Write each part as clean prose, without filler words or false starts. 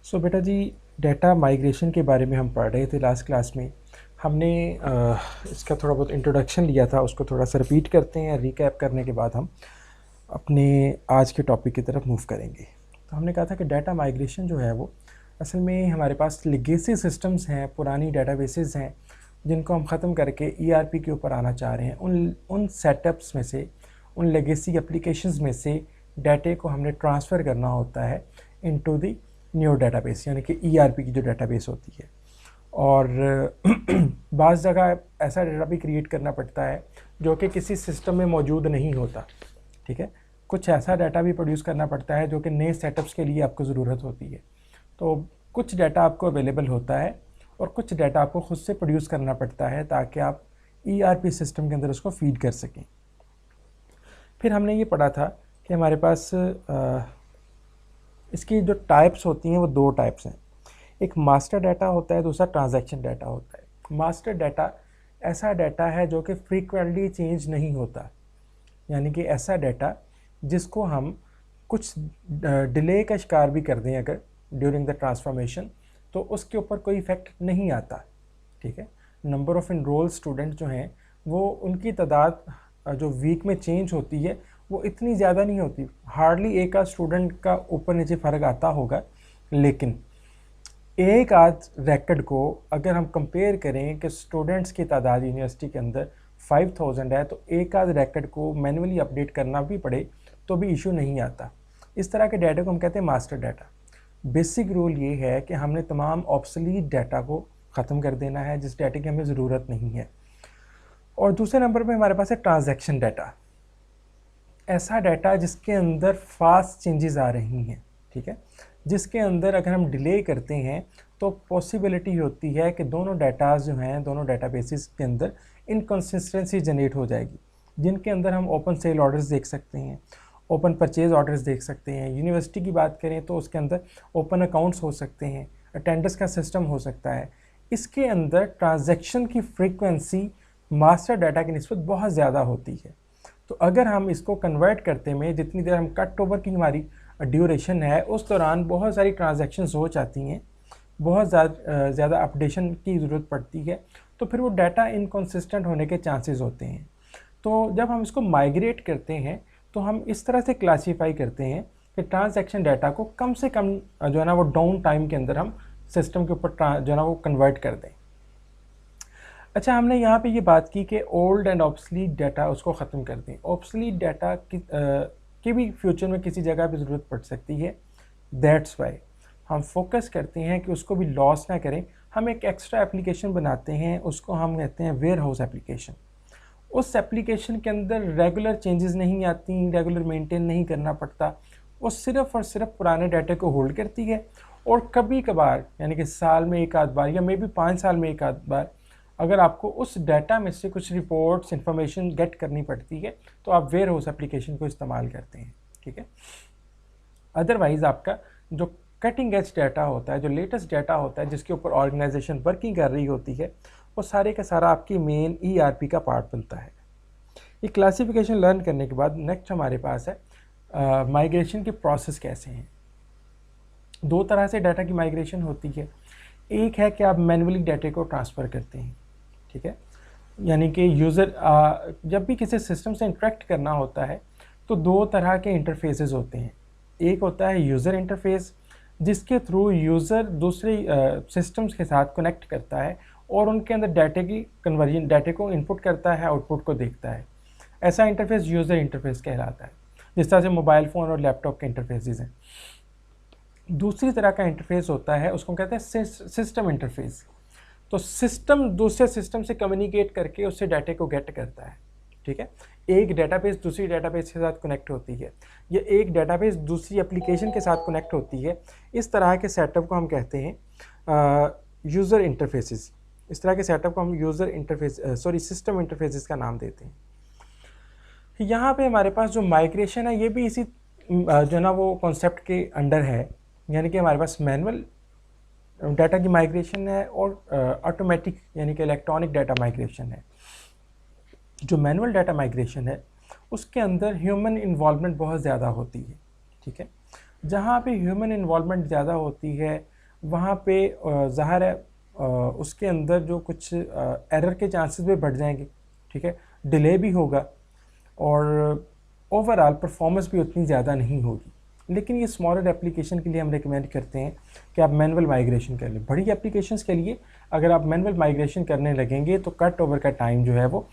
बेटा जी, data migration के बारे में हम पढ़ रहे थे लास्ट क्लास में। हमने इसका थोड़ा बहुत इंट्रोडक्शन लिया था, उसको थोड़ा सा रिपीट करते हैं। रिकैप करने के बाद हम अपने आज के टॉपिक की तरफ मूव करेंगे। तो हमने कहा था कि डाटा माइग्रेशन जो है वो असल में हमारे पास लेगेसी सिस्टम्स हैं, पुरानी डाटाबेसेस हैं जिनको हम ख़त्म करके ईआरपी के ऊपर आना चाह रहे हैं। उन सेटअप्स में से, उन लेगेसी एप्लीकेशंस में से डाटे को हमने ट्रांसफ़र करना होता है इनटू द न्यू डाटाबेस, यानी कि ईआरपी की जो डाटाबेस होती है। और बाज़ जगह ऐसा डाटा भी क्रिएट करना पड़ता है जो कि किसी सिस्टम में मौजूद नहीं होता। ठीक है, कुछ ऐसा डाटा भी प्रोड्यूस करना पड़ता है जो कि नए सेटअप्स के लिए आपको ज़रूरत होती है। तो कुछ डाटा आपको अवेलेबल होता है और कुछ डाटा आपको ख़ुद से प्रोड्यूस करना पड़ता है ताकि आप ईआरपी सिस्टम के अंदर उसको फीड कर सकें। फिर हमने ये पढ़ा था कि हमारे पास इसकी जो टाइप्स होती हैं वो दो टाइप्स हैं। एक मास्टर डाटा होता है, दूसरा ट्रांजैक्शन डाटा होता है। मास्टर डाटा ऐसा डाटा है जो कि फ्रीक्वेंटली चेंज नहीं होता, यानी कि ऐसा डाटा जिसको हम कुछ डिले का शिकार भी कर दें अगर ड्यूरिंग द ट्रांसफॉर्मेशन, तो उसके ऊपर कोई इफ़ेक्ट नहीं आता। ठीक है, नंबर ऑफ़ इनरोल स्टूडेंट जो हैं वो उनकी तादाद जो वीक में चेंज होती है वो इतनी ज़्यादा नहीं होती। हार्डली एक आध स्टूडेंट का ऊपर नीचे फ़र्क आता होगा, लेकिन एक आध रैकेट को अगर हम कंपेयर करें कि स्टूडेंट्स की तादाद यूनिवर्सिटी के अंदर 5000 है, तो एक आध रैकेट को मैनुअली अपडेट करना भी पड़े तो भी इशू नहीं आता। इस तरह के डाटा को हम कहते हैं मास्टर डाटा। बेसिक रूल ये है कि हमने तमाम ऑब्सोलीट डाटा को ख़त्म कर देना है जिस डाटा की हमें ज़रूरत नहीं है। और दूसरे नंबर पे हमारे पास है ट्रांजैक्शन डाटा। ऐसा डाटा जिसके अंदर फास्ट चेंजेस आ रही हैं। ठीक है, जिसके अंदर अगर हम डिले करते हैं तो पॉसिबिलिटी होती है कि दोनों डाटाज जो हैं, दोनों डाटाबेसेस के अंदर इनकन्सिस्टेंसी जनरेट हो जाएगी, जिनके अंदर हम ओपन सेल ऑर्डर्स देख सकते हैं, ओपन परचेज ऑर्डर्स देख सकते हैं। यूनिवर्सिटी की बात करें तो उसके अंदर ओपन अकाउंट्स हो सकते हैं, अटेंडेंस का सिस्टम हो सकता है। इसके अंदर ट्रांजैक्शन की फ्रीक्वेंसी मास्टर डाटा की निस्बत बहुत ज़्यादा होती है। तो अगर हम इसको कन्वर्ट करते में जितनी देर हम कट ओवर की हमारी ड्यूरेशन है उस दौरान बहुत सारी ट्रांजैक्शंस हो जाती हैं, बहुत ज़्यादा अपडेशन की ज़रूरत पड़ती है, तो फिर वो डाटा इनकन्सिस्टेंट होने के चांसेस होते हैं। तो जब हम इसको माइग्रेट करते हैं तो हम इस तरह से क्लासीफाई करते हैं कि ट्रांजैक्शन डाटा को कम से कम जो है ना वो डाउन टाइम के अंदर हम सिस्टम के ऊपर जो है ना वो कन्वर्ट कर दें। अच्छा, हमने यहाँ पे ये बात की कि ओल्ड एंड ऑब्सलीट डाटा उसको ख़त्म कर दें। ऑब्सलीट डाटा की भी फ्यूचर में किसी जगह पे ज़रूरत पड़ सकती है। दैट्स वाई हम फोकस करते हैं कि उसको भी लॉस ना करें। हम एक एक्स्ट्रा एप्लीकेशन बनाते हैं, उसको हम कहते हैं वेयर हाउस एप्लीकेशन। उस एप्लीकेशन के अंदर रेगुलर चेंजेस नहीं आती, रेगुलर मेंटेन नहीं करना पड़ता। वो सिर्फ़ और सिर्फ पुराने डाटा को होल्ड करती है और कभी कभार, यानी कि साल में एक आध बार या मे बी 5 साल में एक आध बार, अगर आपको उस डाटा में से कुछ रिपोर्ट्स इंफॉर्मेशन गेट करनी पड़ती है तो आप वेयर हाउस एप्लीकेशन को इस्तेमाल करते हैं। ठीक है, अदरवाइज़ आपका जो कटिंग एज डाटा होता है, जो लेटेस्ट डाटा होता है, जिसके ऊपर ऑर्गेनाइजेशन वर्किंग कर रही होती है, वो सारे का सारा आपकी मेन ईआरपी का पार्ट बनता है। ये क्लासिफिकेशन लर्न करने के बाद नेक्स्ट हमारे पास है माइग्रेशन के प्रोसेस कैसे हैं। दो तरह से डाटा की माइग्रेशन होती है। एक है कि आप मैन्युअली डाटा को ट्रांसफ़र करते हैं। ठीक है, यानी कि यूज़र जब भी किसी सिस्टम से इंटरेक्ट करना होता है तो दो तरह के इंटरफेसेस होते हैं। एक होता है यूज़र इंटरफेस, जिसके थ्रू यूज़र दूसरे सिस्टम्स के साथ कनेक्ट करता है और उनके अंदर डाटे की कन्वर्जन, डाटे को इनपुट करता है, आउटपुट को देखता है। ऐसा इंटरफेस यूज़र इंटरफेस कहलाता है, जिस तरह से मोबाइल फ़ोन और लैपटॉप के इंटरफेसेस हैं। दूसरी तरह का इंटरफेस होता है, उसको कहते हैं सिस्टम इंटरफेस। तो सिस्टम दूसरे सिस्टम से कम्युनिकेट करके उससे डाटे को गेट करता है। ठीक है, एक डाटाबेस दूसरी डाटाबेस के साथ कनेक्ट होती है या एक डाटाबेस दूसरी एप्लीकेशन के साथ कनेक्ट होती है। इस तरह के सेटअप को हम कहते हैं यूज़र इंटरफेसेस। इस तरह के सेटअप को हम यूज़र इंटरफेस सिस्टम इंटरफेसेस का नाम देते हैं। यहाँ पे हमारे पास जो माइग्रेशन है ये भी इसी जो ना वो कॉन्सेप्ट के अंडर है, यानी कि हमारे पास मैनुअल डाटा की माइग्रेशन है और ऑटोमेटिक यानी कि इलेक्ट्रॉनिक डाटा माइग्रेशन है। जो मैनुअल डाटा माइग्रेशन है उसके अंदर ह्यूमन इन्वॉल्वमेंट बहुत ज़्यादा होती है। ठीक है, जहाँ पे ह्यूमन इन्वॉल्वमेंट ज़्यादा होती है वहाँ पे ज़ाहिर है उसके अंदर जो कुछ एरर के चांसेस भी बढ़ जाएंगे, ठीक है, डिले भी होगा और ओवरऑल परफॉर्मेंस भी उतनी ज़्यादा नहीं होगी। लेकिन ये स्मॉलर एप्लीकेशन के लिए हम रिकमेंड करते हैं कि आप मैनुअल माइग्रेशन कर लें। बड़ी एप्लीकेशंस के लिए अगर आप मैनुअल माइग्रेशन करने लगेंगे तो कट ओवर का टाइम जो है वो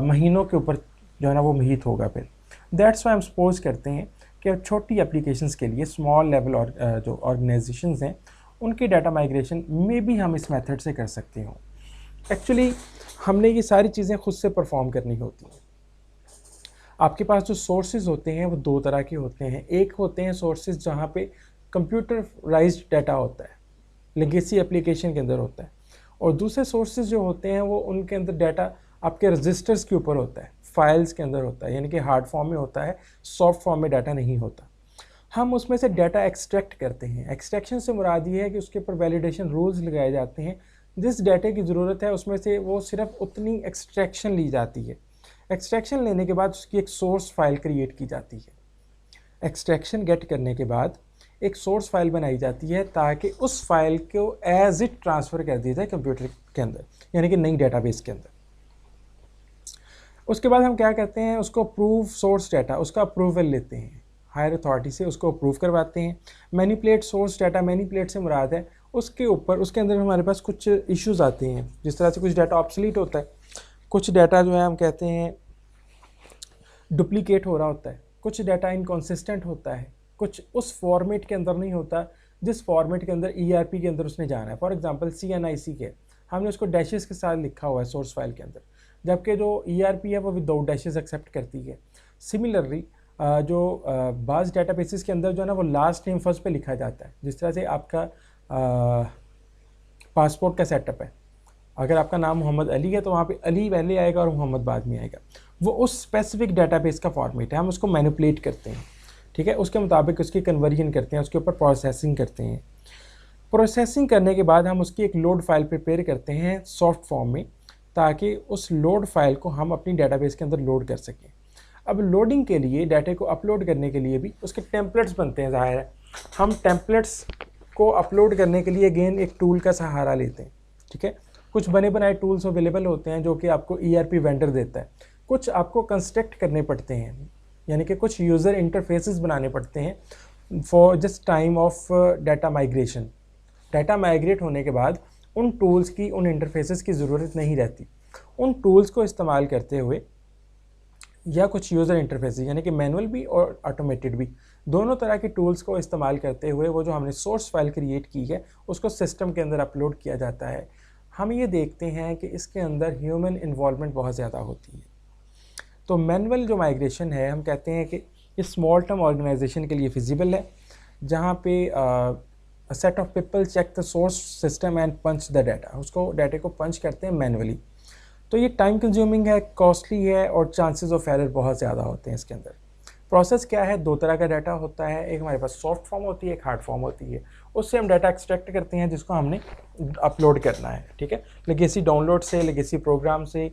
महीनों के ऊपर जो है ना वो मुहित होगा। फिर दैट्स वाई हम सपोज करते हैं कि छोटी एप्लीकेशंस के लिए स्मॉल लेवल और जो ऑर्गेनाइजेशंस हैं उनकी डाटा माइग्रेशन में भी हम इस मेथड से कर सकते हो। एक्चुअली हमने ये सारी चीज़ें खुद से परफॉर्म करनी होती हैं। आपके पास जो सोर्सेज होते हैं वो दो तरह के होते हैं। एक होते हैं सोर्सेज जहाँ पे कंप्यूटराइज्ड डाटा होता है, लेगेसी एप्लीकेशन के अंदर होता है, और दूसरे सोर्सेज जो होते हैं वो उनके अंदर डाटा आपके रजिस्टर्स के ऊपर होता है, फाइल्स के अंदर होता है, यानी कि हार्ड फॉर्म में होता है, सॉफ्ट फॉर्म में डाटा नहीं होता। हम उसमें से डाटा एक्सट्रैक्ट करते हैं। एक्सट्रैक्शन से मुराद ये है कि उसके ऊपर वैलिडेशन रूल्स लगाए जाते हैं। जिस डाटे की ज़रूरत है उसमें से वो सिर्फ उतनी एक्सट्रैक्शन ली जाती है। एक्सट्रैक्शन लेने के बाद उसकी एक सोर्स फाइल क्रिएट की जाती है। एक्सट्रैक्शन गेट करने के बाद एक सोर्स फाइल बनाई जाती है ताकि उस फाइल को एज इट ट्रांसफ़र कर दिया जाए कंप्यूटर के अंदर, यानी कि नई डेटाबेस के अंदर। उसके बाद हम क्या करते हैं, उसको अप्रूव सोर्स डाटा, उसका अप्रूवल लेते हैं, हायर अथॉरिटी से उसको अप्रूव करवाते हैं। मैनिपुलेट सोर्स डाटा, मैनिपुलेट से मुराद है उसके ऊपर उसके अंदर हमारे पास कुछ इश्यूज आते हैं। जिस तरह से कुछ डाटा ऑब्सोलीट होता है, कुछ डाटा जो है हम कहते हैं डुप्लीकेट हो रहा होता है, कुछ डाटा इनकॉन्सिस्टेंट होता है, कुछ उस फॉर्मेट के अंदर नहीं होता जिस फॉर्मेट के अंदर ERP के अंदर उसने जाना है। फॉर एग्जांपल CNIC के हमने उसको डैशेस के साथ लिखा हुआ है सोर्स फाइल के अंदर, जबकि जो ERP है वो विदाउट डैशेस एक्सेप्ट करती है। सिमिलरली जो बाज़ डेटाबेसेस के अंदर जो है ना वो लास्ट नेम फर्स्ट पे लिखा जाता है। जिस तरह से आपका पासपोर्ट का सेटअप है, अगर आपका नाम मोहम्मद अली है तो वहाँ पे अली पहले आएगा और मोहम्मद बाद में आएगा। वो उस स्पेसिफिक डेटाबेस का फॉर्मेट है, हम उसको मैनिपुलेट करते हैं, ठीक है, उसके मुताबिक उसकी कन्वर्जन करते हैं, उसके ऊपर प्रोसेसिंग करते हैं। प्रोसेसिंग करने के बाद हम उसकी एक लोड फाइल प्रिपेयर करते हैं सॉफ्ट फॉर्म में, ताकि उस लोड फाइल को हम अपनी डेटाबेस के अंदर लोड कर सकें। अब लोडिंग के लिए, डाटे को अपलोड करने के लिए भी उसके टेम्पलेट्स बनते हैं। ज़ाहिर है हम टेम्पलेट्स को अपलोड करने के लिए अगेन एक टूल का सहारा लेते हैं, ठीक है। कुछ बने बनाए टूल्स अवेलेबल होते हैं जो कि आपको ERP वेंडर देता है, कुछ आपको कंस्ट्रक्ट करने पड़ते हैं, यानी कि कुछ यूज़र इंटरफेसेस बनाने पड़ते हैं for just time of data migration. Data migrate होने के बाद उन टूल्स की, उन इंटरफेसेस की ज़रूरत नहीं रहती। उन टूल्स को इस्तेमाल करते हुए या कुछ यूज़र इंटरफेसेस यानी कि मैनुअल भी और ऑटोमेटेड भी, दोनों तरह के टूल्स को इस्तेमाल करते हुए वो जो हमने सोर्स फाइल क्रिएट की है उसको सिस्टम के अंदर अपलोड किया जाता है। हम ये देखते हैं कि इसके अंदर ह्यूमन इन्वॉल्वमेंट बहुत ज़्यादा होती है। तो मैनुअल जो माइग्रेशन है हम कहते हैं कि ये स्मॉल टर्म ऑर्गेनाइजेशन के लिए फिजिबल है, जहाँ पे set of people check the source system and punch the data, उसको डाटे को पंच करते हैं मैनुअली। तो ये टाइम कंज्यूमिंग है, कॉस्टली है और चांसेस ऑफ एरर बहुत ज़्यादा होते हैं इसके अंदर। प्रोसेस क्या है, दो तरह का डाटा होता है, एक हमारे पास सॉफ्ट फॉर्म होती है, एक हार्ड फॉर्म होती है। उससे हम डाटा एक्सट्रैक्ट करते हैं जिसको हमने अपलोड करना है, ठीक है। लेगेसी डाउनलोड से, लेगेसी प्रोग्राम से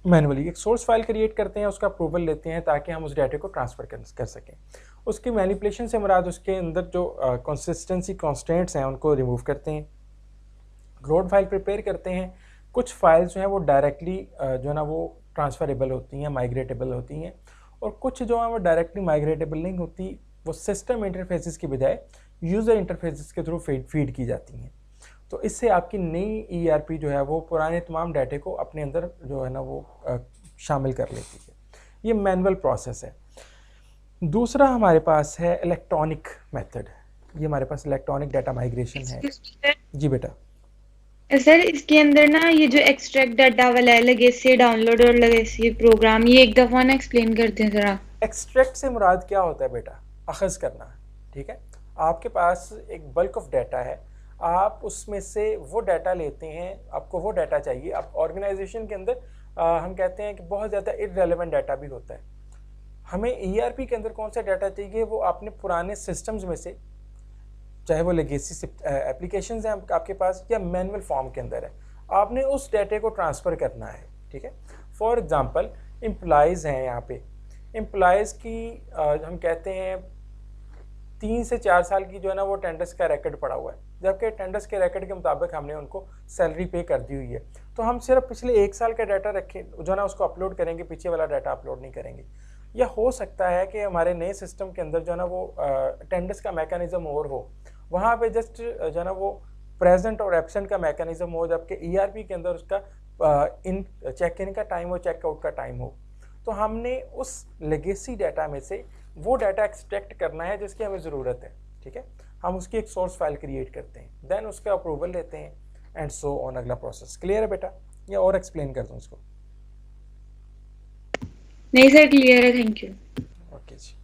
मैनुअली एक सोर्स फाइल क्रिएट करते हैं, उसका अप्रूवल लेते हैं ताकि हम उस डाटे को ट्रांसफ़र कर सकें। उसकी मैनिपुलेशन से मुराद उसके अंदर जो कंसिस्टेंसी कॉन्स्टेंट्स हैं उनको रिमूव करते हैं। लोड फाइल प्रिपेयर करते हैं। कुछ फाइल्स जो हैं वो डायरेक्टली जो है ना वो ट्रांसफरेबल होती हैं, माइग्रेटेबल होती हैं, और कुछ जो हैं वो डायरेक्टली माइग्रेटेबल नहीं होती, वो सिस्टम इंटरफेसेस की बजाय यूज़र इंटरफेसेस के थ्रू फीड की जाती हैं। तो इससे आपकी नई ERP जो है वो पुराने तमाम डाटे को अपने अंदर जो है ना वो शामिल कर लेती है। ये मैनुअल प्रोसेस है। दूसरा हमारे पास है इलेक्ट्रॉनिक मेथड। ये हमारे पास इलेक्ट्रॉनिक डाटा माइग्रेशन है। जी बेटा। सर इसके अंदर ना ये जो एक्सट्रैक्ट डाटा वाला है, लेगेसी डाउनलोड और लेगेसी प्रोग्राम, ये एक दफ़ा ना एक्सप्लेन करते हैं ज़रा। एक्सट्रैक्ट से मुराद क्या होता है बेटा, अखज़ करना, ठीक है। आपके पास एक बल्क ऑफ डाटा है, आप उसमें से वो डाटा लेते हैं, आपको वो डाटा चाहिए। आप ऑर्गेनाइजेशन के अंदर हम कहते हैं कि बहुत ज़्यादा इररेलेवेंट डाटा भी होता है। हमें ERP के अंदर कौन सा डाटा चाहिए, वो आपने पुराने सिस्टम्स में से, चाहे वो लेगेसी एप्लीकेशंस हैं आपके पास या मैनुअल फॉर्म के अंदर है, आपने उस डाटे को ट्रांसफ़र करना है, ठीक है। फॉर एग्ज़ाम्पल एम्प्लॉइज़ हैं, यहाँ पे एम्प्लॉइज़ की हम कहते हैं 3 से 4 साल की जो है ना वो अटेंडेंस का रिकॉर्ड पड़ा हुआ है, जबकि अटेंडेंस के रिकॉर्ड के मुताबिक हमने उनको सैलरी पे कर दी हुई है। तो हम सिर्फ पिछले 1 साल का डाटा रखें जो है ना उसको अपलोड करेंगे, पीछे वाला डाटा अपलोड नहीं करेंगे। या हो सकता है कि हमारे नए सिस्टम के अंदर जो है ना वो अटेंडेंस का मैकेनिज्म और हो, वहाँ पे जस्ट जो है ना वो प्रेजेंट और एब्सेंट का मैकेनिज्म हो, जबकि ईआरपी के अंदर उसका इन चेक इन का टाइम हो, चेकआउट का टाइम हो। तो हमने उस लेगेसी डाटा में से वो डाटा एक्सट्रैक्ट करना है जिसकी हमें ज़रूरत है, ठीक है। हम उसकी एक सोर्स फाइल क्रिएट करते हैं, देन उसका अप्रूवल लेते हैं एंड सो ऑन, अगला प्रोसेस। क्लियर है बेटा, या और एक्सप्लेन कर दूँ इसको? नहीं सर, क्लियर है, थैंक यू। ओके जी।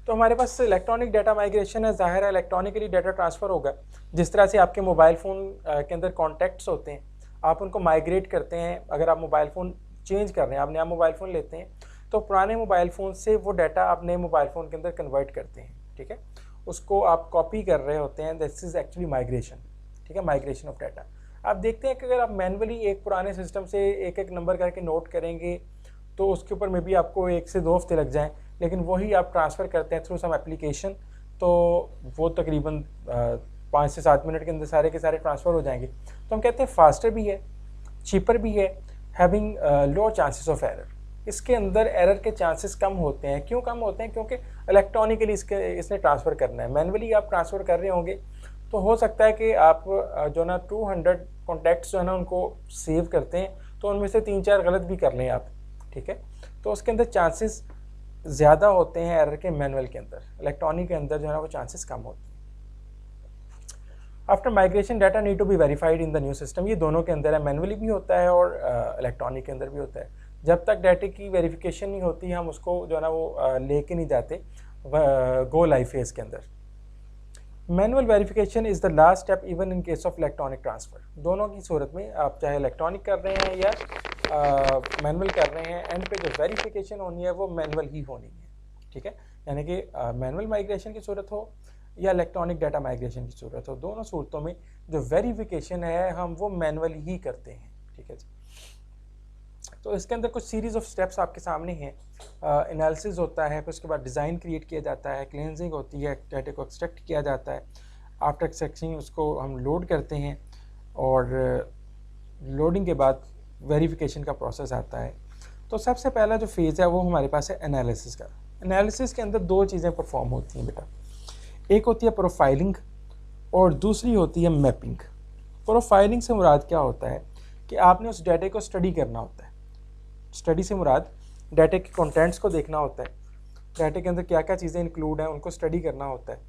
तो हमारे पास इलेक्ट्रॉनिक डाटा माइग्रेशन है, जाहिर है इलेक्ट्रॉनिकली डाटा ट्रांसफ़र होगा। जिस तरह से आपके मोबाइल फ़ोन के अंदर कॉन्टैक्ट्स होते हैं, आप उनको माइग्रेट करते हैं। अगर आप मोबाइल फ़ोन चेंज कर रहे हैं, आप नया मोबाइल फ़ोन लेते हैं, तो पुराने मोबाइल फ़ोन से वो डाटा आप नए मोबाइल फ़ोन के अंदर कन्वर्ट करते हैं, ठीक है। उसको आप कॉपी कर रहे होते हैं, दिस इज़ एक्चुअली माइग्रेशन, ठीक है, माइग्रेशन ऑफ डाटा। आप देखते हैं कि अगर आप मैनुअली एक पुराने सिस्टम से एक एक नंबर करके नोट करेंगे तो उसके ऊपर में भी आपको 1 से 2 हफ्ते लग जाएँ, लेकिन वही आप ट्रांसफ़र करते हैं थ्रू सम एप्लीकेशन, तो वो तकरीबन 5 से 7 मिनट के अंदर सारे के सारे ट्रांसफ़र हो जाएंगे। तो हम कहते हैं फास्टर भी है, चीपर भी है, having low chances of error. इसके अंदर एरर के चांसेस कम होते हैं। क्यों कम होते हैं? क्योंकि इलेक्ट्रॉनिकली इसने ट्रांसफ़र करना है। मैनुअली आप ट्रांसफ़र कर रहे होंगे तो हो सकता है कि आप जो ना 200 कॉन्टैक्ट्स जो है ना उनको सेव करते हैं, तो उनमें से 3-4 गलत भी कर लें आप, ठीक है। तो उसके अंदर चांसेस ज़्यादा होते हैं एरर के मैनुअल के अंदर। इलेक्ट्रॉनिक के अंदर जो है ना वो चांसेस कम होते हैं। After migration data need to be verified in the new system. ये दोनों के अंदर है, मैनुअली भी होता है और इलेक्ट्रॉनिक के अंदर भी होता है। जब तक डाटे की वेरिफिकेशन नहीं होती हम उसको जो है ना वो लेके नहीं जाते गो लाइव फेज के अंदर। Manual verification is the last step even in case of electronic transfer. दोनों की सूरत में आप चाहे इलेक्ट्रॉनिक कर रहे हैं या मैनुअल कर रहे हैं, एंड पे जो वेरिफिकेशन होनी है वो मैनुअल ही होनी है, ठीक है। यानी कि मैनुअल माइग्रेशन की सूरत हो या इलेक्ट्रॉनिक डाटा माइग्रेशन की सूरत हो, दोनों सूरतों में जो वेरिफिकेशन है हम वो मैनुअल ही करते हैं, ठीक है जी। तो इसके अंदर कुछ सीरीज़ ऑफ स्टेप्स आपके सामने हैं। एनालिसिस होता है, फिर उसके बाद डिज़ाइन क्रिएट किया जाता है, क्लेंजिंग होती है, डाटा को एक्सट्रैक्ट किया जाता है, आफ्टर एक्सट्रैक्शन उसको हम लोड करते हैं और लोडिंग के बाद वेरिफिकेशन का प्रोसेस आता है। तो सबसे पहला जो फेज़ है वो हमारे पास है एनालिसिस का। एनालिसिस के अंदर 2 चीज़ें परफॉर्म होती हैं बेटा, एक होती है प्रोफाइलिंग और दूसरी होती है मैपिंग। प्रोफाइलिंग से मुराद क्या होता है कि आपने उस डाटे को स्टडी करना होता है। स्टडी से मुराद डाटे के कंटेंट्स को देखना होता है, डाटे के अंदर क्या क्या चीज़ें इंक्लूड हैं उनको स्टडी करना होता है।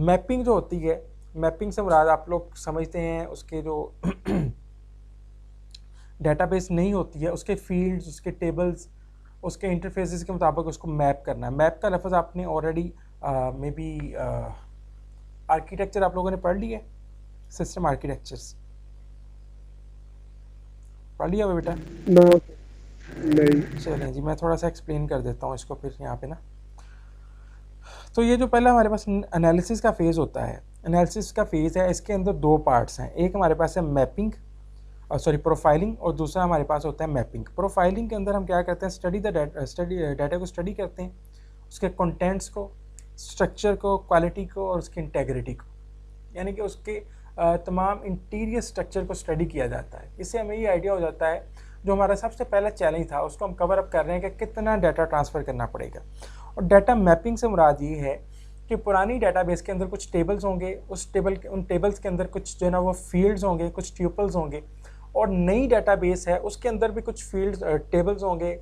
मैपिंग जो होती है, मैपिंग से मुराद आप लोग समझते हैं उसके जो डेटाबेस नहीं होती है उसके फील्ड्स, उसके टेबल्स, उसके इंटरफेसेस के मुताबिक उसको मैप करना है। मैप का लफ्ज़ आपने ऑलरेडी मे बी आर्किटेक्चर आप लोगों ने पढ़ लिया है, सिस्टम आर्किटेक्चर्स पढ़ लिया हुआ बेटा? नहीं। चलें जी, मैं थोड़ा सा एक्सप्लेन कर देता हूँ इसको फिर यहाँ पे ना। तो ये जो पहला हमारे पास एनालिसिस का फेज़ होता है, एनालिसिस का फेज़ है, इसके अंदर 2 पार्ट्स हैं। एक हमारे पास है मैपिंग प्रोफाइलिंग, और दूसरा हमारे पास होता है मैपिंग। प्रोफाइलिंग के अंदर हम क्या करते हैं, स्टडी द डाटा को स्टडी करते हैं, उसके कंटेंट्स को, स्ट्रक्चर को, क्वालिटी को और उसकी इंटेग्रिटी को, यानी कि उसके तमाम इंटीरियर स्ट्रक्चर को स्टडी किया जाता है। इससे हमें ये आइडिया हो जाता है जो हमारा सबसे पहला चैलेंज था उसको हम कवर अप कर रहे हैं कि कितना डाटा ट्रांसफ़र करना पड़ेगा। और डाटा मैपिंग से मुराद ये है कि पुरानी डाटाबेस के अंदर कुछ टेबल्स होंगे, उन टेबल्स के अंदर कुछ जो है ना वो फील्ड्स होंगे, कुछ ट्यूपल्स होंगे, और नई डाटाबेस है उसके अंदर भी कुछ फील्ड्स टेबल्स होंगे,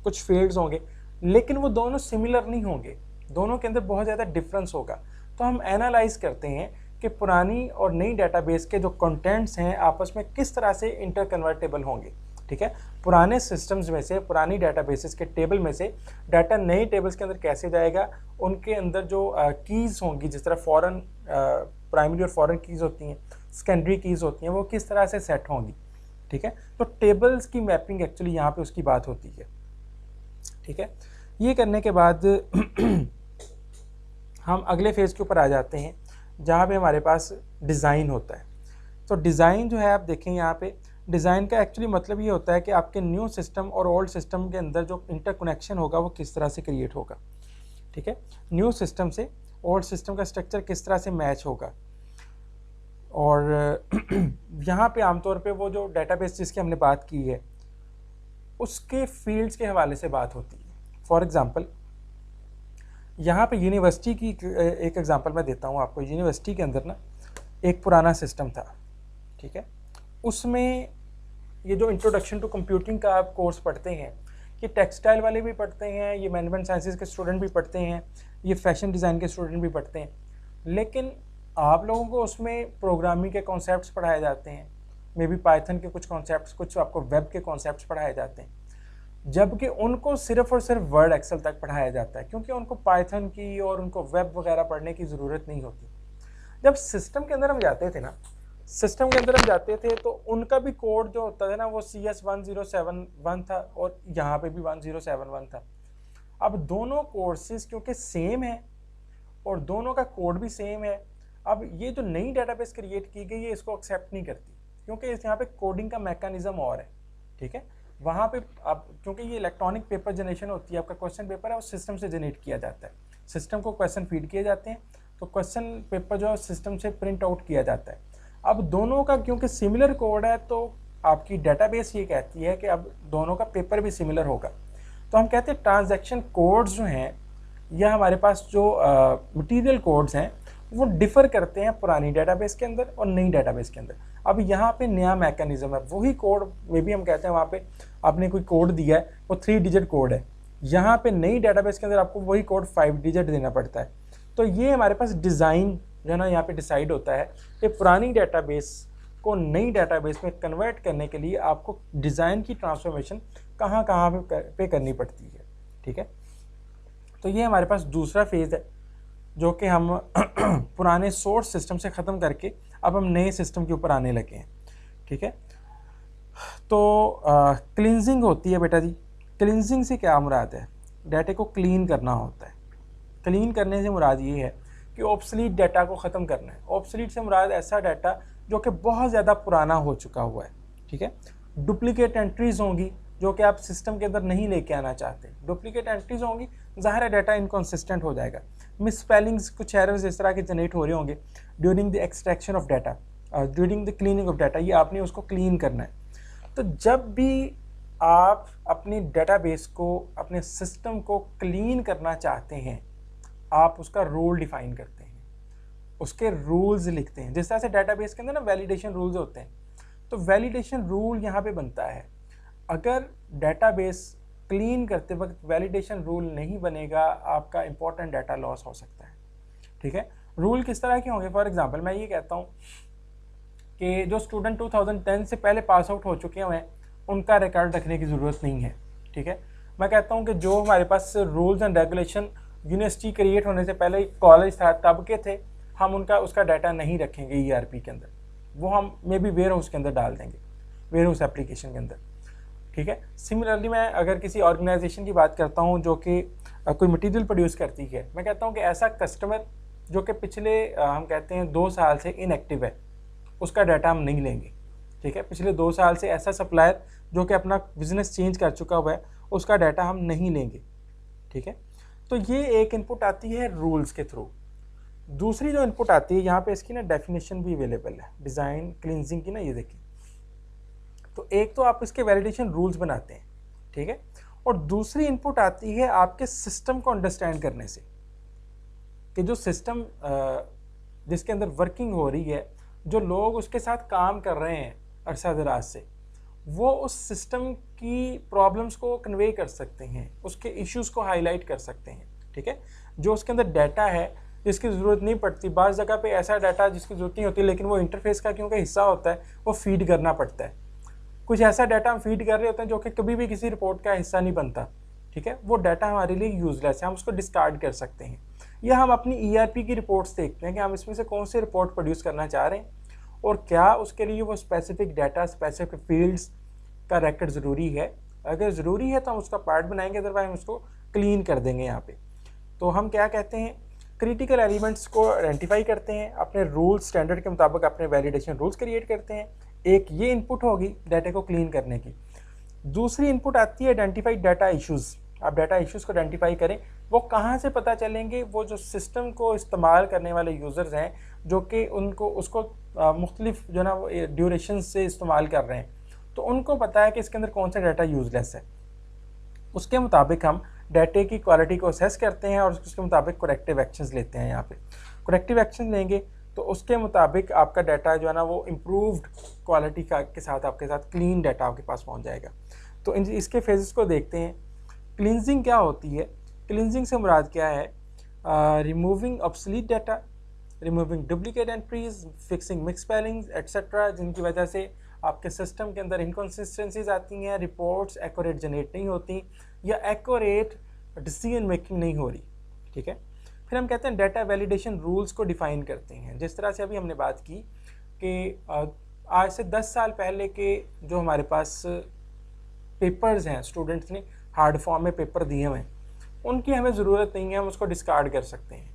कुछ फील्ड्स होंगे, लेकिन वो दोनों सिमिलर नहीं होंगे, दोनों के अंदर बहुत ज़्यादा डिफरेंस होगा। तो हम एनालाइज करते हैं कि पुरानी और नई डाटाबेस के जो कंटेंट्स हैं आपस में किस तरह से इंटरकन्वर्टेबल होंगे, ठीक है। पुराने सिस्टम्स में से, पुरानी डाटाबेसेस के टेबल में से डाटा नए टेबल्स के अंदर कैसे जाएगा, उनके अंदर जो कीज़ होंगी, जिस तरह फॉरेन प्राइमरी और फॉरेन कीज़ होती हैं, सेकेंडरी कीज़ होती हैं, वो किस तरह से सेट होंगी, ठीक है। तो टेबल्स की मैपिंग एक्चुअली यहाँ पे उसकी बात होती है, ठीक है। ये करने के बाद हम अगले फेज़ के ऊपर आ जाते हैं जहाँ पे हमारे पास डिज़ाइन होता है। तो डिज़ाइन जो है आप देखें यहाँ पे, डिज़ाइन का एक्चुअली मतलब ये होता है कि आपके न्यू सिस्टम और ओल्ड सिस्टम के अंदर जो इंटरकनेक्शन होगा वो किस तरह से क्रिएट होगा। ठीक है। न्यू सिस्टम से ओल्ड सिस्टम का स्ट्रक्चर किस तरह से मैच होगा, और यहाँ पे आमतौर पे वो जो डेटाबेस जिसकी हमने बात की है उसके फील्ड्स के हवाले से बात होती है। फॉर एग्ज़ाम्पल यहाँ पे यूनिवर्सिटी की एक एग्ज़ाम्पल मैं देता हूँ आपको। यूनिवर्सिटी के अंदर ना एक पुराना सिस्टम था, ठीक है। उसमें ये जो इंट्रोडक्शन टू कंप्यूटिंग का आप कोर्स पढ़ते हैं, ये टेक्सटाइल वाले भी पढ़ते हैं, ये मैनेजमेंट साइंसेज के स्टूडेंट भी पढ़ते हैं, ये फैशन डिज़ाइन के स्टूडेंट भी पढ़ते हैं, लेकिन आप लोगों को उसमें प्रोग्रामिंग के कॉन्सेप्ट्स पढ़ाए जाते हैं, मे बी पाइथन के कुछ कॉन्सेप्ट्स, कुछ आपको वेब के कॉन्सेप्ट्स पढ़ाए जाते हैं, जबकि उनको सिर्फ और सिर्फ वर्ड एक्सेल तक पढ़ाया जाता है, क्योंकि उनको पाइथन की और उनको वेब वगैरह पढ़ने की ज़रूरत नहीं होती। जब सिस्टम के अंदर हम जाते थे ना, सिस्टम के अंदर हम जाते थे तो उनका भी कोड जो होता था ना वो CS1071 था और यहाँ पे भी 1071 था। अब दोनों कोर्सेज क्योंकि सेम है और दोनों का कोड भी सेम है, अब ये जो नई डेटाबेस क्रिएट की गई है इसको एक्सेप्ट नहीं करती, क्योंकि यहाँ पे कोडिंग का मैकेनिज्म और है, ठीक है। वहाँ पे अब क्योंकि ये इलेक्ट्रॉनिक पेपर जनरेशन होती है, आपका क्वेश्चन पेपर है वो सिस्टम से जनरेट किया जाता है, सिस्टम को क्वेश्चन फीड किए जाते हैं, तो क्वेश्चन पेपर जो है सिस्टम से प्रिंट आउट किया जाता है। अब दोनों का क्योंकि सिमिलर कोड है तो आपकी डेटाबेस ये कहती है कि अब दोनों का पेपर भी सिमिलर होगा। तो हम कहते हैं ट्रांजैक्शन कोड्स जो हैं या हमारे पास जो मटेरियल कोड्स हैं वो डिफ़र करते हैं पुरानी डेटाबेस के अंदर और नई डेटाबेस के अंदर। अब यहाँ पे नया मैकेनिज्म है, वही कोड में भी हम कहते हैं वहाँ पे आपने कोई कोड दिया है वो 3 डिजिट कोड है, यहाँ पे नई डेटाबेस के अंदर आपको वही कोड 5 डिजिट देना पड़ता है। तो ये हमारे पास डिज़ाइन जो है ना यहाँ पे डिसाइड होता है कि पुरानी डेटाबेस को नई डेटाबेस में कन्वर्ट करने के लिए आपको डिज़ाइन की ट्रांसफॉर्मेशन कहाँ पे करनी पड़ती है, ठीक है। तो ये हमारे पास दूसरा फेज़ है जो कि हम पुराने सोर्स सिस्टम से ख़त्म करके अब हम नए सिस्टम के ऊपर आने लगे हैं, ठीक है। तो क्लींजिंग होती है बेटा जी। क्लींजिंग से क्या मुराद है? डाटा को क्लीन करना होता है। क्लीन करने से मुराद ये है कि ऑब्सलीट डाटा को ख़त्म करना है। ऑब्सलीट से मुराद ऐसा डाटा जो कि बहुत ज़्यादा पुराना हो चुका हुआ है, ठीक है। डुप्लीकेट एंट्रीज़ होंगी जो कि आप सिस्टम के अंदर नहीं लेके आना चाहते। डुप्लीकेट एंट्रीज़ होंगी, ज़ाहिर है डाटा इनकॉन्सिस्टेंट हो जाएगा। मिस स्पेलिंग्स, कुछ एरर्स इस तरह के जनरेट हो रहे होंगे during the extraction of data, during the cleaning of data, ये आपने उसको क्लीन करना है। तो जब भी आप अपनी डेटाबेस को, अपने सिस्टम को क्लीन करना चाहते हैं, आप उसका रूल डिफाइन करते हैं, उसके रूल्स लिखते हैं। जिस तरह से डेटाबेस के अंदर ना वैलिडेशन रूल्स होते हैं, तो वैलिडेशन रूल यहाँ पे बनता है। अगर डेटाबेस क्लीन करते वक्त वैलिडेशन रूल नहीं बनेगा, आपका इंपॉर्टेंट डाटा लॉस हो सकता है, ठीक है। रूल किस तरह के होंगे? फॉर एग्जांपल मैं ये कहता हूँ कि जो स्टूडेंट 2010 से पहले पास आउट हो चुके हैं उनका रिकॉर्ड रखने की ज़रूरत नहीं है, ठीक है। मैं कहता हूँ कि जो हमारे पास rules and regulation university create होने से पहले कॉलेज था तब के थे, हम उसका डाटा नहीं रखेंगे ERP के अंदर, वो हम मे बी वेयर हाउस के अंदर डाल देंगे, वेयर हाउस एप्लीकेशन के अंदर, ठीक है। सिमिलरली मैं अगर किसी ऑर्गेनाइजेशन की बात करता हूँ जो कि कोई मटेरियल प्रोड्यूस करती है, मैं कहता हूँ कि ऐसा कस्टमर जो कि पिछले हम कहते हैं 2 साल से इनएक्टिव है, उसका डाटा हम नहीं लेंगे, ठीक है। पिछले 2 साल से ऐसा सप्लायर जो कि अपना बिजनेस चेंज कर चुका हुआ है, उसका डाटा हम नहीं लेंगे, ठीक है। तो ये एक इनपुट आती है रूल्स के थ्रू। दूसरी जो इनपुट आती है यहाँ पे, इसकी ना डेफिनेशन भी अवेलेबल है डिज़ाइन क्लींजिंग की ना, ये देखिए। तो एक तो आप इसके वैलिडेशन रूल्स बनाते हैं, ठीक है, और दूसरी इनपुट आती है आपके सिस्टम को अंडरस्टैंड करने से कि जो सिस्टम जिसके अंदर वर्किंग हो रही है, जो लोग उसके साथ काम कर रहे हैं अरसा दराज से, वो उस सिस्टम की प्रॉब्लम्स को कन्वे कर सकते हैं, उसके इश्यूज़ को हाईलाइट कर सकते हैं, ठीक है। जो उसके अंदर डाटा है जिसकी ज़रूरत नहीं पड़ती, बाज़ जगह पे ऐसा डाटा जिसकी ज़रूरत नहीं होती लेकिन वो इंटरफेस का क्योंकि हिस्सा होता है, वो फीड करना पड़ता है। कुछ ऐसा डाटा हम फीड कर रहे होते हैं जो कि कभी भी किसी रिपोर्ट का हिस्सा नहीं बनता, ठीक है। वो डाटा हमारे लिए यूजलेस है, हम उसको डिस्कार्ड कर सकते हैं। या हम अपनी ERP की रिपोर्ट्स देखते हैं कि हम इसमें से कौन सी रिपोर्ट प्रोड्यूस करना चाह रहे हैं और क्या उसके लिए वो स्पेसिफिक डाटा, स्पेसिफिक फील्ड्स का रिकॉर्ड ज़रूरी है। अगर ज़रूरी है तो हम उसका पार्ट बनाएंगे, अदरवाइज हम उसको क्लीन कर देंगे यहाँ पे। तो हम क्या कहते हैं, क्रिटिकल एलिमेंट्स को आइडेंटिफाई करते हैं, अपने रूल स्टैंडर्ड के मुताबिक अपने वैलिडेशन रूल्स क्रिएट करते हैं। एक ये इनपुट होगी डाटा को क्लीन करने की। दूसरी इनपुट आती है आइडेंटिफाई डाटा इश्यूज़। आप डाटा इश्यूज़ को आइडेंटिफाई करें। वो कहाँ से पता चलेंगे? वो जो सिस्टम को इस्तेमाल करने वाले यूज़र्स हैं जो कि उसको मुख्तलिफ जो ना वो ड्यूरेशन से इस्तेमाल कर रहे हैं, तो उनको पता है कि इसके अंदर कौन सा डाटा यूज़लेस है। उसके मुताबिक हम डाटे की क्वालिटी को असेस करते हैं और उसके मुताबिक करेक्टिव एक्शंस लेते हैं। यहाँ पे करेक्टिव एक्शन लेंगे तो उसके मुताबिक आपका डाटा जो है ना वो इम्प्रूव्ड क्वालिटी के साथ आपके साथ क्लीन डाटा आपके पास पहुँच जाएगा। तो इसके फेजेस को देखते हैं। क्लिनजिंग क्या होती है? क्लिनजिंग से मुराद क्या है? Removing obsolete data, removing duplicate entries, fixing mix spellings etcetera, जिनकी वजह से आपके सिस्टम के अंदर इनकन्सिस्टेंसीज आती हैं, रिपोर्ट्स एक्यूरेट जनरेट नहीं होती या एक्यूरेट डिसीजन मेकिंग नहीं हो रही। ठीक है, फिर हम कहते हैं डाटा वैलिडेशन रूल्स को डिफ़ाइन करते हैं। जिस तरह से अभी हमने बात की कि आज से 10 साल पहले के जो हमारे पास पेपर्स हैं, स्टूडेंट्स ने हार्ड फॉर्म में पेपर दिए हुए हैं, उनकी हमें ज़रूरत नहीं है, हम उसको डिस्कार्ड कर सकते हैं।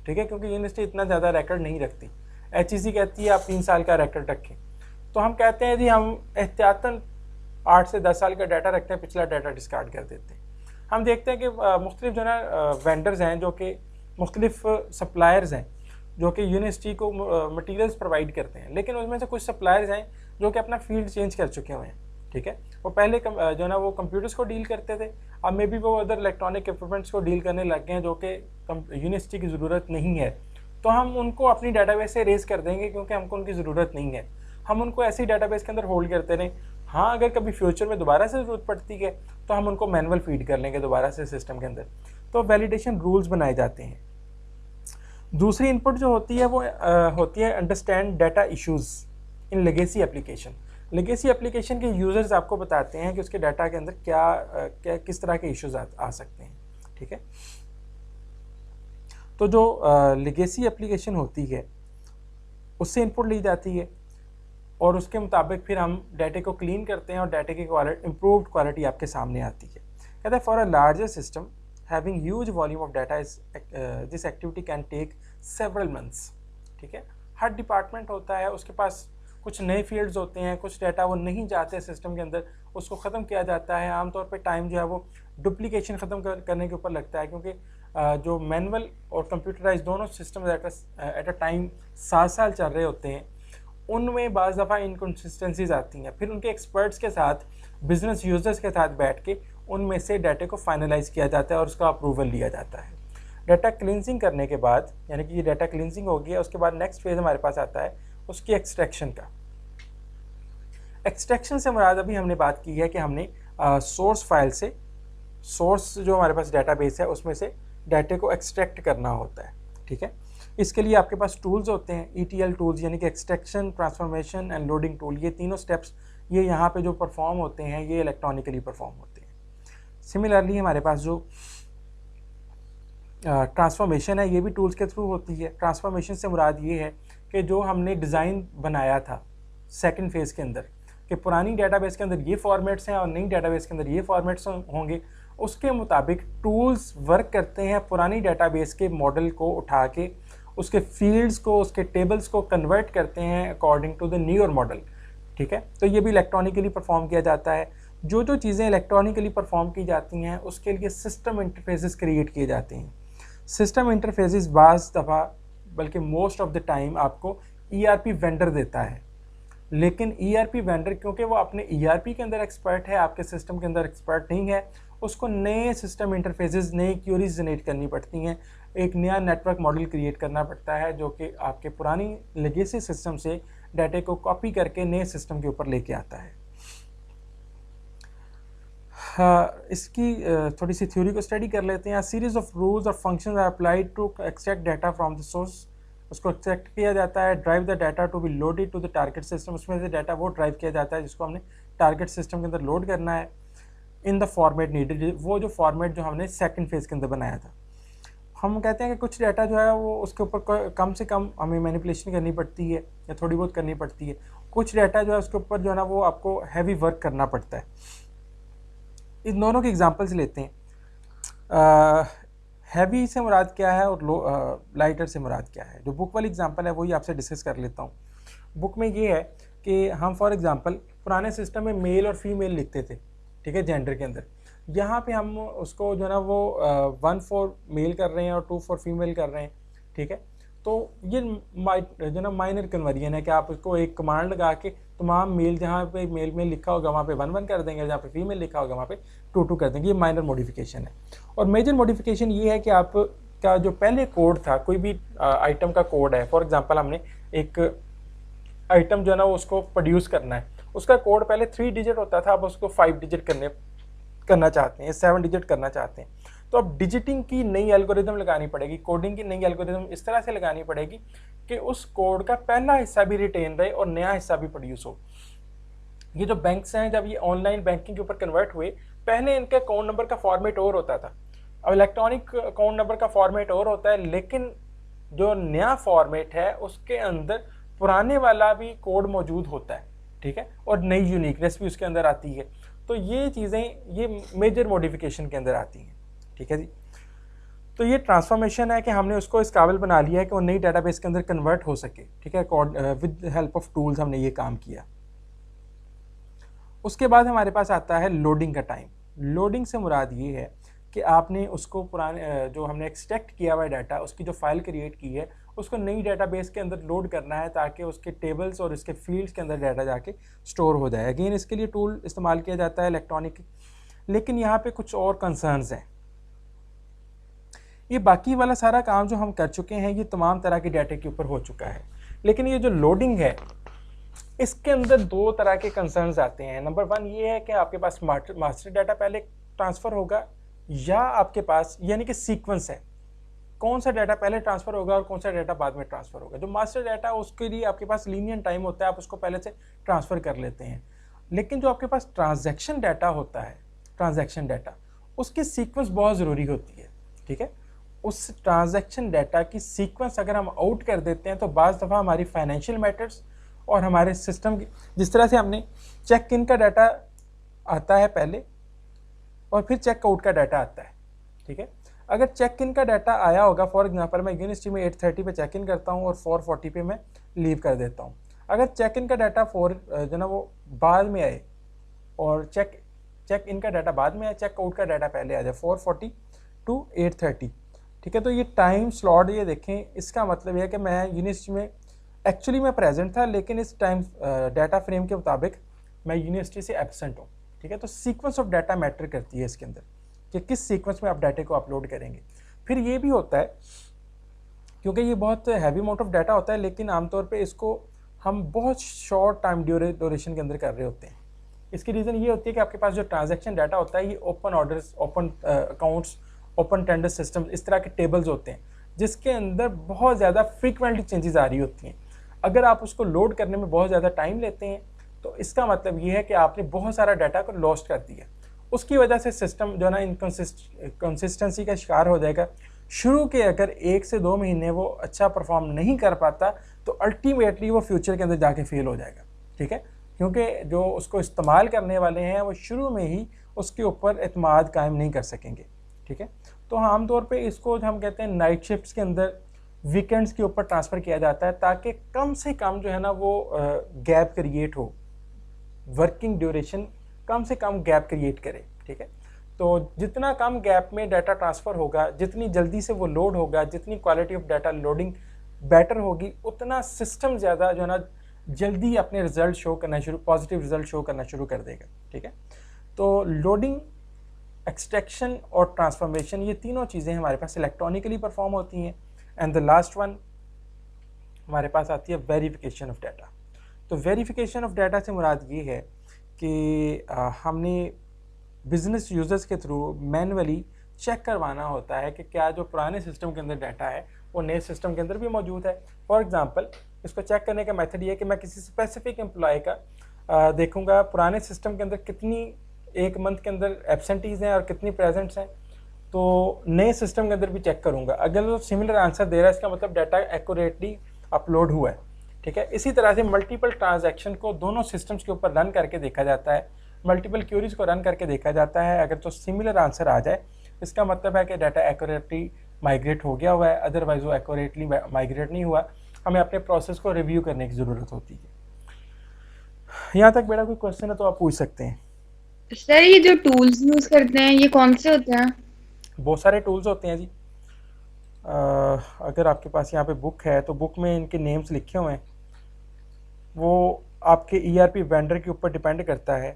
ठीक है, क्योंकि यूनिवर्सिटी इतना ज़्यादा रिकॉर्ड नहीं रखती। HEC कहती है आप 3 साल का रिकॉर्ड रखें, तो हम कहते हैं जी हम एहतियातन 8 से 10 साल का डाटा रखते हैं, पिछला डाटा डिस्कार्ड कर देते हैं। हम देखते हैं कि मुख्तलिफ जो ना वेंडर्स हैं, जो कि मुख्तलिफ सप्लायर्स हैं जो कि यूनिवर्सिटी को मटीरियल्स प्रोवाइड करते हैं, लेकिन उसमें से कुछ सप्लायर्स हैं जो कि अपना फील्ड चेंज कर चुके हुए हैं। ठीक है, वो पहले जो ना वो कंप्यूटर्स को डील करते थे, अब मे बी वो अदर इलेक्ट्रॉनिक इक्विपमेंट्स को डील करने लग गए हैं जो कि यूनिवर्सिटी की ज़रूरत नहीं है। तो हम उनको अपनी डाटाबेस से रेज कर देंगे क्योंकि हमको उनकी ज़रूरत नहीं है। हम उनको ऐसी डाटाबेस के अंदर होल्ड करते रहें। हाँ, अगर कभी फ्यूचर में दोबारा से ज़रूरत पड़ती है तो हम उनको मैनुअल फीड कर लेंगे दोबारा से सिस्टम के अंदर। तो वैलिडेशन रूल्स बनाए जाते हैं। दूसरी इनपुट जो होती है वो होती है अंडरस्टैंड डाटा इश्यूज़ इन लेगेसी एप्लीकेशन। लेगेसी एप्लीकेशन के यूज़र्स आपको बताते हैं कि उसके डाटा के अंदर क्या किस तरह के इश्यूज आ सकते हैं। ठीक है, तो जो लेगेसी एप्लीकेशन होती है उससे इनपुट ली जाती है और उसके मुताबिक फिर हम डाटे को क्लीन करते हैं और डाटे की इम्प्रूव्ड क्वालिटी आपके सामने आती है। कहते हैं for a larger system having huge volume of data this activity can take several months. ठीक है, हर डिपार्टमेंट होता है, उसके पास कुछ नए फील्ड्स होते हैं, कुछ डाटा वो नहीं जाते सिस्टम के अंदर, उसको ख़त्म किया जाता है। आमतौर पे टाइम जो है वो डुप्लीकेशन ख़त्म करने के ऊपर लगता है, क्योंकि जो मैनुअल और कंप्यूटराइज दोनों सिस्टम एट अ टाइम 7 साल चल रहे होते हैं, उनमें बाज़ दफ़ा इनकन्सिस्टेंसीज आती हैं। फिर उनके एक्सपर्ट्स के साथ, बिजनेस यूजर्स के साथ बैठ के उनमें से डाटे को फाइनलाइज किया जाता है और उसका अप्रूवल लिया जाता है। डाटा क्लिनजिंग करने के बाद, यानी कि ये डाटा क्लिनजिंग हो गया, उसके बाद नेक्स्ट फेज़ हमारे पास आता है उसकी एक्सट्रैक्शन का। एक्सट्रैक्शन से मुराद अभी हमने बात की है कि हमने सोर्स फाइल से, सोर्स जो हमारे पास डाटाबेस है उसमें से डाटे को एक्सट्रैक्ट करना होता है। ठीक है, इसके लिए आपके पास टूल्स होते हैं, ETL टूल्स, यानी कि extraction, transformation and loading tool. ये तीनों स्टेप्स ये यहाँ पे जो परफॉर्म होते हैं ये इलेक्ट्रॉनिकली परफॉर्म होते हैं। सिमिलरली हमारे पास जो ट्रांसफॉर्मेशन है ये भी टूल्स के थ्रू होती है। ट्रांसफॉर्मेशन से मुराद ये है कि जो हमने डिज़ाइन बनाया था सेकंड फेज़ के अंदर कि पुरानी डाटाबेस के अंदर ये फॉर्मेट्स हैं और नई डाटाबेस के अंदर ये फॉर्मेट्स होंगे, उसके मुताबिक टूल्स वर्क करते हैं पुरानी डाटाबेस के मॉडल को उठा के उसके फील्ड्स को, उसके टेबल्स को कन्वर्ट करते हैं according to the newer model. ठीक है, तो ये भी इलेक्ट्रॉनिकली परफॉर्म किया जाता है। जो चीज़ें इलेक्ट्रॉनिकली परफॉर्म की जाती हैं उसके लिए सिस्टम इंटरफेसेस क्रिएट किए जाते हैं। सिस्टम इंटरफेसेस बाज़ दफ़ा, बल्कि मोस्ट ऑफ द टाइम आपको ERP वेंडर देता है, लेकिन ERP वेंडर क्योंकि वो अपने ERP के अंदर एक्सपर्ट है, आपके सिस्टम के अंदर एक्सपर्ट नहीं है, उसको नए सिस्टम इंटरफेसेस, नई क्यूरीज जनरेट करनी पड़ती हैं, एक नया नेटवर्क मॉडल क्रिएट करना पड़ता है जो कि आपके पुरानी लेगेसी सिस्टम से डाटे को कॉपी करके नए सिस्टम के ऊपर लेके आता है। इसकी थोड़ी सी थ्योरी को स्टडी कर लेते हैं। सीरीज ऑफ रूल्स और functions are applied to extract data from the source. उसको एक्सट्रैक्ट किया जाता है, drive the data to be loaded to the target system. उसमें से डाटा वो ड्राइव किया जाता है जिसको हमने टारगेट सिस्टम के अंदर लोड करना है। इन द फॉर्मेट नीडेड, वो जो फॉर्मेट जो हमने सेकंड फेज़ के अंदर बनाया था। हम कहते हैं कि कुछ डाटा जो है वो उसके ऊपर कम से कम हमें मैनिपुलेशन करनी पड़ती है या थोड़ी बहुत करनी पड़ती है। कुछ डाटा जो है उसके ऊपर जो है ना वो आपको हैवी वर्क करना पड़ता है। इन दोनों के एग्जांपल्स लेते हैं। हैवी से मुराद क्या है और लाइटर से मुराद क्या है। जो बुक वाली एग्जांपल है वही आपसे डिस्कस कर लेता हूँ। बुक में ये है कि हम फॉर एग्जांपल पुराने सिस्टम में मेल और फीमेल लिखते थे, ठीक है, जेंडर के अंदर, यहाँ पे हम उसको जो है ना वो 1 फॉर मेल कर रहे हैं और 2 फॉर फीमेल कर रहे हैं, ठीक है। तो ये जो ना माइनर कन्वर्जन है कि आप उसको एक कमांड लगा के तमाम मेल जहाँ पे मेल में लिखा होगा वहाँ पे 1 कर देंगे, जहाँ पे फीमेल लिखा होगा वहाँ पे 2 कर देंगे। ये माइनर मॉडिफिकेशन है। और मेजर मॉडिफिकेशन ये है कि आप का जो पहले कोड था, कोई भी आइटम का कोड है, फॉर एग्जांपल हमने एक आइटम जो है ना उसको प्रोड्यूस करना है, उसका कोड पहले 3 डिजिट होता था, अब उसको 5 डिजिट करना चाहते हैं, 7 डिजिट करना चाहते हैं। तो अब डिजिटिंग की नई एल्गोरिदम लगानी पड़ेगी, कोडिंग की नई एल्गोरिदम इस तरह से लगानी पड़ेगी कि उस कोड का पहला हिस्सा भी रिटेन रहे और नया हिस्सा भी प्रोड्यूस हो। ये जो बैंक्स हैं, जब ये ऑनलाइन बैंकिंग के ऊपर कन्वर्ट हुए, पहले इनके अकाउंट नंबर का फॉर्मेट और होता था, अब इलेक्ट्रॉनिक अकाउंट नंबर का फॉर्मेट और होता है, लेकिन जो नया फॉर्मेट है उसके अंदर पुराने वाला भी कोड मौजूद होता है, ठीक है, और नई यूनिकनेस भी उसके अंदर आती है। तो ये चीज़ें ये मेजर मॉडिफिकेशन के अंदर आती हैं, ठीक है जी। तो ये ट्रांसफॉर्मेशन है कि हमने उसको इस काबिल बना लिया है कि वो नई डेटाबेस के अंदर कन्वर्ट हो सके, ठीक है, विद हेल्प ऑफ टूल्स हमने ये काम किया। उसके बाद हमारे पास आता है लोडिंग का टाइम। लोडिंग से मुराद ये है कि आपने उसको पुराने जो हमने एक्सट्रैक्ट किया हुआ डाटा, उसकी जो फाइल क्रिएट की है, उसको नई डेटाबेस के अंदर लोड करना है ताकि उसके टेबल्स और उसके फील्ड्स के अंदर डाटा जाके स्टोर हो जाए। अगेन इसके लिए टूल इस्तेमाल किया जाता है इलेक्ट्रॉनिक, लेकिन यहाँ पे कुछ और कंसर्न्स हैं। ये बाकी वाला सारा काम जो हम कर चुके हैं ये तमाम तरह के डाटे के ऊपर हो चुका है, लेकिन ये जो लोडिंग है इसके अंदर 2 तरह के कंसर्न्स आते हैं। नंबर 1 ये है कि आपके पास मास्टर डाटा पहले ट्रांसफ़र होगा या आपके पास यानी कि सीक्वेंस है, कौन सा डाटा पहले ट्रांसफ़र होगा और कौन सा डाटा बाद में ट्रांसफ़र होगा। जो मास्टर डाटा उसके लिए आपके पास लीनियर टाइम होता है, आप उसको पहले से ट्रांसफ़र कर लेते हैं। लेकिन जो आपके पास ट्रांजैक्शन डाटा होता है, ट्रांजैक्शन डाटा, उसकी सीक्वेंस बहुत ज़रूरी होती है, ठीक है। उस ट्रांजैक्शन डाटा की सीक्वेंस अगर हम आउट कर देते हैं तो बाज़ दफ़ा हमारी फाइनेंशियल मैटर्स और हमारे सिस्टम की, जिस तरह से हमने चेक इन का डाटा आता है पहले और फिर चेक आउट का डाटा आता है, ठीक है। अगर चेक इन का डाटा आया होगा, फॉर एग्जांपल मैं यूनिवर्सिटी में 8:30 पे चेक इन करता हूँ और 4:40 पे मैं लीव कर देता हूँ। अगर चेक इन का डाटा जो ना वो बाद में आए और चेक इन का डाटा बाद में आए, चेक आउट का डाटा पहले आ जाए 4:40 to 8:30, ठीक है। तो ये टाइम स्लॉट ये देखें, इसका मतलब है कि मैं यूनिवर्सिटी में एक्चुअली मैं प्रेजेंट था, लेकिन इस टाइम डाटा फ्रेम के मुताबिक मैं यूनिवर्सिटी से एब्सेंट हूँ, ठीक है। तो सीक्वेंस ऑफ डाटा मैटर करती है इसके अंदर कि किस सीक्वेंस में आप डाटे को अपलोड करेंगे। फिर ये भी होता है, क्योंकि ये बहुत हैवी अमाउंट ऑफ डाटा होता है, लेकिन आमतौर पे इसको हम बहुत शॉर्ट टाइम ड्यूरेशन के अंदर कर रहे होते हैं। इसकी रीज़न ये होती है कि आपके पास जो ट्रांजैक्शन डाटा होता है ये open orders, open accounts, open tender system, इस तरह के टेबल्स होते हैं जिसके अंदर बहुत ज़्यादा फ्रीक्वेंटली चेंजेस आ रही होती हैं। अगर आप उसको लोड करने में बहुत ज़्यादा टाइम लेते हैं तो इसका मतलब ये है कि आपने बहुत सारा डाटा को लॉस्ट कर दिया। उसकी वजह से सिस्टम जो ना इनकन्सिस्टेंसी का शिकार हो जाएगा। शुरू के अगर 1 से 2 महीने वो अच्छा परफॉर्म नहीं कर पाता तो अल्टीमेटली वो फ्यूचर के अंदर जाके फेल हो जाएगा, ठीक है, क्योंकि जो उसको इस्तेमाल करने वाले हैं वो शुरू में ही उसके ऊपर एतमाद कायम नहीं कर सकेंगे, ठीक है। तो आमतौर पे इसको हम कहते हैं नाइट शिफ्ट्स के अंदर, वीकेंड्स के ऊपर ट्रांसफ़र किया जाता है ताकि कम से कम जो है ना वो गैप क्रिएट हो, वर्किंग ड्यूरेशन कम से कम गैप क्रिएट करे, ठीक है। तो जितना कम गैप में डाटा ट्रांसफ़र होगा, जितनी जल्दी से वो लोड होगा, जितनी quality of data loading better होगी, उतना सिस्टम ज़्यादा जो है ना जल्दी अपने रिजल्ट शो करना शुरू, पॉजिटिव रिजल्ट शो करना शुरू कर देगा, ठीक है। तो लोडिंग, एक्सट्रैक्शन और ट्रांसफॉर्मेशन, ये तीनों चीज़ें हमारे पास इलेक्ट्रॉनिकली परफॉर्म होती हैं। एंड द लास्ट वन हमारे पास आती है वेरिफिकेशन ऑफ डाटा। तो वेरिफिकेशन ऑफ डाटा से मुराद ये है कि हमने बिजनेस यूजर्स के थ्रू मैनुअली चेक करवाना होता है कि क्या जो पुराने सिस्टम के अंदर डाटा है वो नए सिस्टम के अंदर भी मौजूद है। फॉर एग्जांपल, इसको चेक करने का मेथड ये है कि मैं किसी स्पेसिफिक एम्प्लॉय का देखूंगा पुराने सिस्टम के अंदर कितनी एक मंथ के अंदर एब्सेंटीज़ हैं और कितनी प्रेजेंट्स हैं, तो नए सिस्टम के अंदर भी चेक करूंगा। अगर वो सिमिलर आंसर दे रहा है इसका मतलब डाटा एक्यूरेटली अपलोड हुआ है, ठीक है। इसी तरह से मल्टीपल ट्रांजैक्शन को दोनों सिस्टम्स के ऊपर रन करके देखा जाता है, मल्टीपल क्यूरीज को रन करके देखा जाता है। अगर तो सिमिलर आंसर आ जाए इसका मतलब है कि डाटा एक्यूरेटली माइग्रेट हो गया हुआ है, अदरवाइज वो एक्यूरेटली माइग्रेट नहीं हुआ। हमें अपने प्रोसेस को रिव्यू करने की ज़रूरत होती है। यहाँ तक बेटा कोई क्वेश्चन है तो आप पूछ सकते हैं। सर ये जो टूल्स यूज करते हैं ये कौन से होते हैं? बहुत सारे टूल्स होते हैं जी। अगर आपके पास यहाँ पे बुक है तो बुक में इनके नेम्स लिखे हुए हैं, वो आपके ईआरपी वेंडर के ऊपर डिपेंड करता है।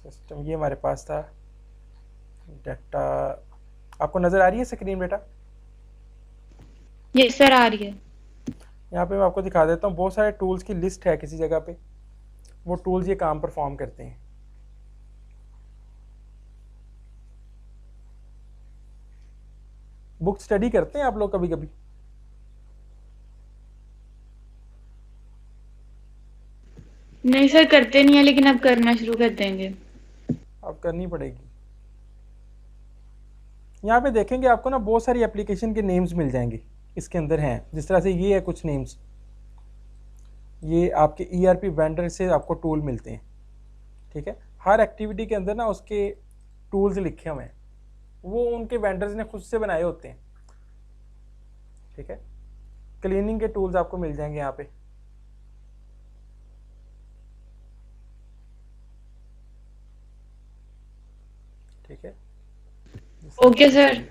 सिस्टम ये हमारे पास था, डाटा आपको नज़र आ रही है स्क्रीन बेटा? ये सर आ रही है। यहाँ पे मैं आपको दिखा देता हूँ, बहुत सारे टूल्स की लिस्ट है किसी जगह पे, वो टूल्स ये काम परफॉर्म करते हैं। बुक स्टडी करते हैं आप लोग कभी कभी? नहीं सर करते नहीं है, लेकिन अब करना शुरू कर देंगे। अब करनी पड़ेगी। यहाँ पे देखेंगे आपको ना बहुत सारी एप्लीकेशन के नेम्स मिल जाएंगे, इसके अंदर हैं। जिस तरह से ये है कुछ नेम्स, ये आपके ईआरपी वेंडर से आपको टूल मिलते हैं, ठीक है। हर एक्टिविटी के अंदर ना उसके टूल्स लिखे हुए हैं, वो उनके वेंडर्स ने खुद से बनाए होते हैं, ठीक है। क्लीनिंग के टूल्स आपको मिल जाएंगे यहाँ पे, ठीक है। Okay sir.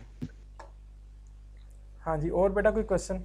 हाँ जी, और बेटा कोई क्वेश्चन?